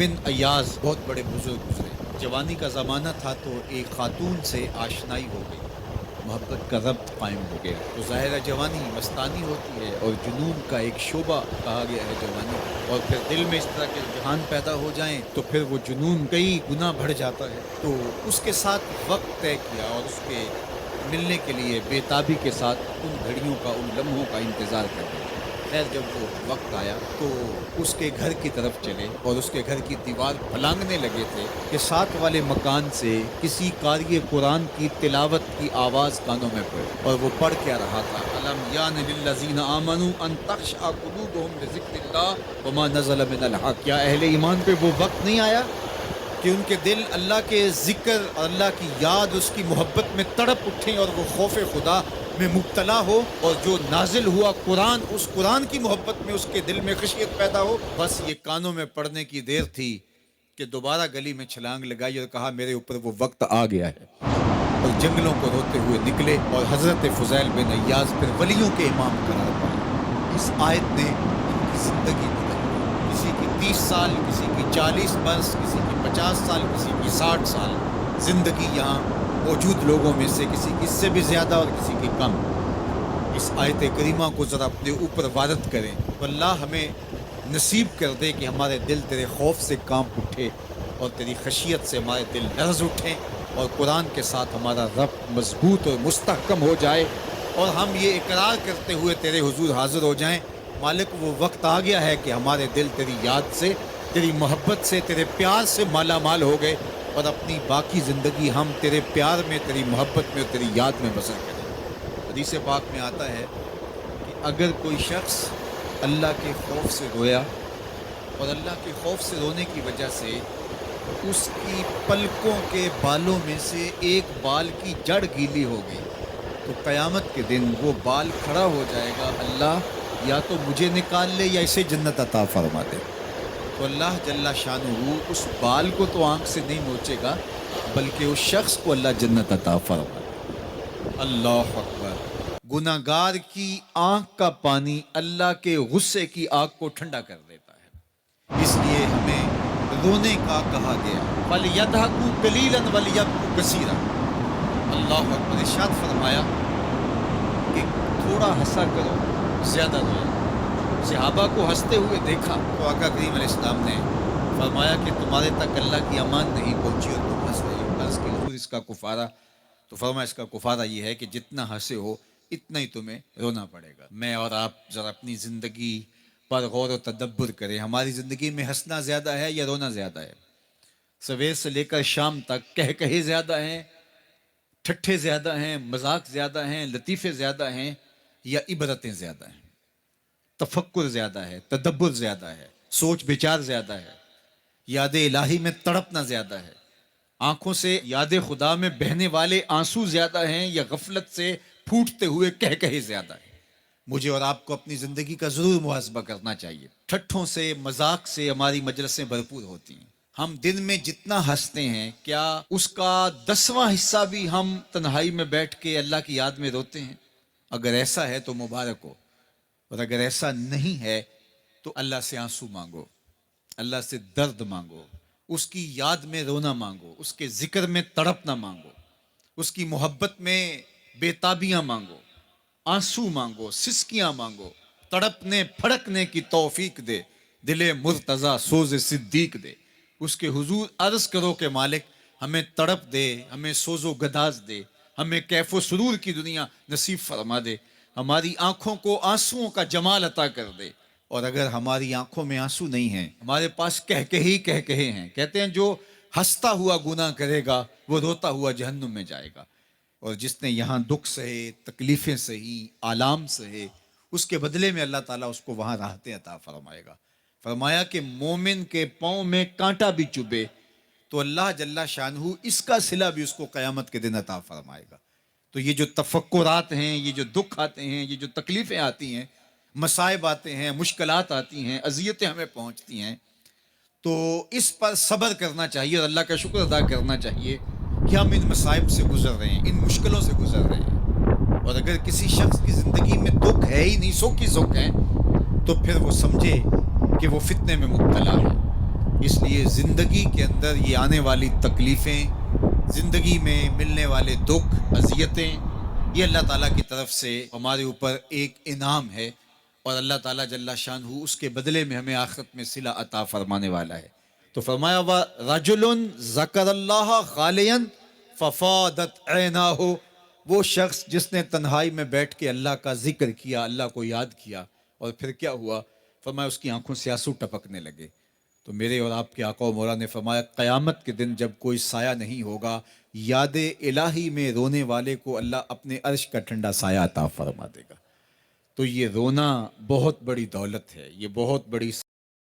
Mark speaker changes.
Speaker 1: بن ایاز بہت بڑے بزرگ گزرے. جوانی کا زمانہ تھا تو ایک خاتون سے آشنائی ہو گئی، محبت کا ربط قائم ہو گیا. تو ظاہر ہے جوانی مستانی ہوتی ہے اور جنون کا ایک شعبہ کہا گیا ہے جوانی. اور پھر دل میں اس طرح کے رجحان پیدا ہو جائیں تو پھر وہ جنون کئی گنا بڑھ جاتا ہے. تو اس کے ساتھ وقت طے کیا اور اس کے ملنے کے لیے بے تابی کے ساتھ ان گھڑیوں کا، ان لمحوں کا انتظار کرتے. خیر جب وہ وقت آیا تو اس کے گھر کی طرف چلے اور اس کے گھر کی دیوار پھلانگنے لگے تھے کہ ساتھ والے مکان سے کسی قاری قرآن کی تلاوت کی آواز کانوں میں پڑی. اور وہ پڑھ کیا رہا تھا، الم یان للذین آمنوا ان تخشع قلوبهم لذکر اللہ وما نزل من الحق. کیا اہل ایمان پہ وہ وقت نہیں آیا کہ ان کے دل اللہ کے ذکر اور اللہ کی یاد، اس کی محبت میں تڑپ اٹھیں اور وہ خوف خدا میں مبتلا ہو، اور جو نازل ہوا قرآن، اس قرآن کی محبت میں اس کے دل میں خشیت پیدا ہو. بس یہ کانوں میں پڑنے کی دیر تھی کہ دوبارہ گلی میں چھلانگ لگائی اور کہا میرے اوپر وہ وقت آ گیا ہے. اور جنگلوں کو روتے ہوئے نکلے اور حضرت فضیل بن ایاز پھر ولیوں کے امام قرار پائے. اس آیت نے ان کی زندگی بدل دی. کسی کی 30 سال، کسی کی 40 برس، کسی کی 50 سال، کسی کی 60 سال زندگی یہاں موجود لوگوں میں سے کسی کی اس سے بھی زیادہ اور کسی کی کم. اس آیت کریمہ کو ذرا اپنے اوپر وارد کریں تو اللہ ہمیں نصیب کر دے کہ ہمارے دل تیرے خوف سے کانپ اٹھے اور تیری خشیت سے ہمارے دل لرز اٹھیں اور قرآن کے ساتھ ہمارا ربط مضبوط اور مستحکم ہو جائے اور ہم یہ اقرار کرتے ہوئے تیرے حضور حاضر ہو جائیں، مالک وہ وقت آ گیا ہے کہ ہمارے دل تیری یاد سے، تیری محبت سے، تیرے پیار سے مالا مال ہو گئے اور اپنی باقی زندگی ہم تیرے پیار میں، تیری محبت میں اور تیری یاد میں بسر کریں. حدیث پاک میں آتا ہے کہ اگر کوئی شخص اللہ کے خوف سے رویا اور اللہ کے خوف سے رونے کی وجہ سے اس کی پلکوں کے بالوں میں سے ایک بال کی جڑ گیلی ہو گئی تو قیامت کے دن وہ بال کھڑا ہو جائے گا، اللہ یا تو مجھے نکال لے یا اسے جنت عطا فرما دے. تو اللہ جل شانہ اس بال کو تو آنکھ سے نہیں نوچے گا بلکہ اس شخص کو اللہ جنت عطا فرما دے. اللہ اکبر. گناہگار کی آنکھ کا پانی اللہ کے غصے کی آگ کو ٹھنڈا کر دیتا ہے. اس لیے ہمیں رونے کا کہا گیا، فَلْيَضْحَكُوا قَلِيلًا وَلْيَبْكُوا كَثِيرًا. اللہ اکبر. ارشاد فرمایا کہ تھوڑا ہنسا کرو، زیادہ رویا. صحابہ کو ہنستے ہوئے دیکھا تو آقا کریم علیہ السلام نے فرمایا کہ تمہارے تک اللہ کی امان نہیں پہنچی اور تم ہنس رہے ہو. عرض کی حضور اس کا کفارہ؟ تو فرمایا اس کا کفارہ یہ ہے کہ جتنا ہنسے ہو اتنا ہی تمہیں رونا پڑے گا. میں اور آپ ذرا اپنی زندگی پر غور و تدبر کریں. ہماری زندگی میں ہنسنا زیادہ ہے یا رونا زیادہ ہے؟ سویر سے لے کر شام تک کہے زیادہ ہیں، ٹھٹھے زیادہ ہیں، مذاق زیادہ ہیں، لطیفے زیادہ ہیں، یا عبرتیں زیادہ ہیں؟ تفکر زیادہ ہے، تدبر زیادہ ہے، سوچ بچار زیادہ ہے، یاد الہی میں تڑپنا زیادہ ہے، آنکھوں سے یاد خدا میں بہنے والے آنسو زیادہ ہیں، یا غفلت سے پھوٹتے ہوئے کہے زیادہ ہیں؟ مجھے اور آپ کو اپنی زندگی کا ضرور محاسبہ کرنا چاہیے. ٹھٹھوں سے، مذاق سے ہماری مجلسیں بھرپور ہوتی ہیں. ہم دن میں جتنا ہنستے ہیں کیا اس کا 10واں حصہ بھی ہم تنہائی میں بیٹھ کے اللہ کی یاد میں روتے ہیں؟ اگر ایسا ہے تو مبارک ہو، اور اگر ایسا نہیں ہے تو اللہ سے آنسو مانگو، اللہ سے درد مانگو، اس کی یاد میں رونا مانگو، اس کے ذکر میں تڑپنا مانگو، اس کی محبت میں بے تابیاں مانگو، آنسو مانگو، سسکیاں مانگو. تڑپنے پھڑکنے کی توفیق دے، دل مرتضیٰ سوز صدیق دے. اس کے حضور عرض کرو کہ مالک ہمیں تڑپ دے، ہمیں سوز و گداز دے، ہمیں کیف و سرور کی دنیا نصیب فرما دے، ہماری آنکھوں کو آنسوؤں کا جمال عطا کر دے. اور اگر ہماری آنکھوں میں آنسو نہیں ہیں، ہمارے پاس کہے ہیں، کہتے ہیں جو ہنستا ہوا گناہ کرے گا وہ روتا ہوا جہنم میں جائے گا، اور جس نے یہاں دکھ سہے، تکلیفیں سہی، آلام سہے، اس کے بدلے میں اللہ تعالیٰ اس کو وہاں راحتیں عطا فرمائے گا. فرمایا کہ مومن کے پاؤں میں کانٹا بھی چبھے تو اللہ جل شانہ اس کا صلہ بھی اس کو قیامت کے دن عطا فرمائے گا. تو یہ جو تفکرات ہیں، یہ جو دکھ آتے ہیں، یہ جو تکلیفیں آتی ہیں، مصائب آتے ہیں، مشکلات آتی ہیں، اذیتیں ہمیں پہنچتی ہیں، تو اس پر صبر کرنا چاہیے اور اللہ کا شکر ادا کرنا چاہیے کہ ہم ان مصائب سے گزر رہے ہیں، ان مشکلوں سے گزر رہے ہیں. اور اگر کسی شخص کی زندگی میں دکھ ہے ہی نہیں، سکھ ہی سکھ ہے، تو پھر وہ سمجھے کہ وہ فتنے میں مبتلا ہے. اس لیے زندگی کے اندر یہ آنے والی تکلیفیں، زندگی میں ملنے والے دکھ، اذیتیں، یہ اللہ تعالیٰ کی طرف سے ہمارے اوپر ایک انعام ہے، اور اللہ تعالیٰ جل شانہ اس کے بدلے میں ہمیں آخرت میں صلہ عطا فرمانے والا ہے۔ تو فرمایا رجل ذکر اللہ خالیا ففاضت عیناہ، وہ شخص جس نے تنہائی میں بیٹھ کے اللہ کا ذکر کیا، اللہ کو یاد کیا، اور پھر کیا ہوا؟ فرمایا اس کی آنکھوں سے آنسو ٹپکنے لگے۔ تو میرے اور آپ کے آقا و مولا نے فرمایا قیامت کے دن جب کوئی سایہ نہیں ہوگا، یاد الہی میں رونے والے کو اللہ اپنے عرش کا ٹھنڈا سایہ عطا فرما دے گا۔ تو یہ رونا بہت بڑی دولت ہے، یہ بہت بڑی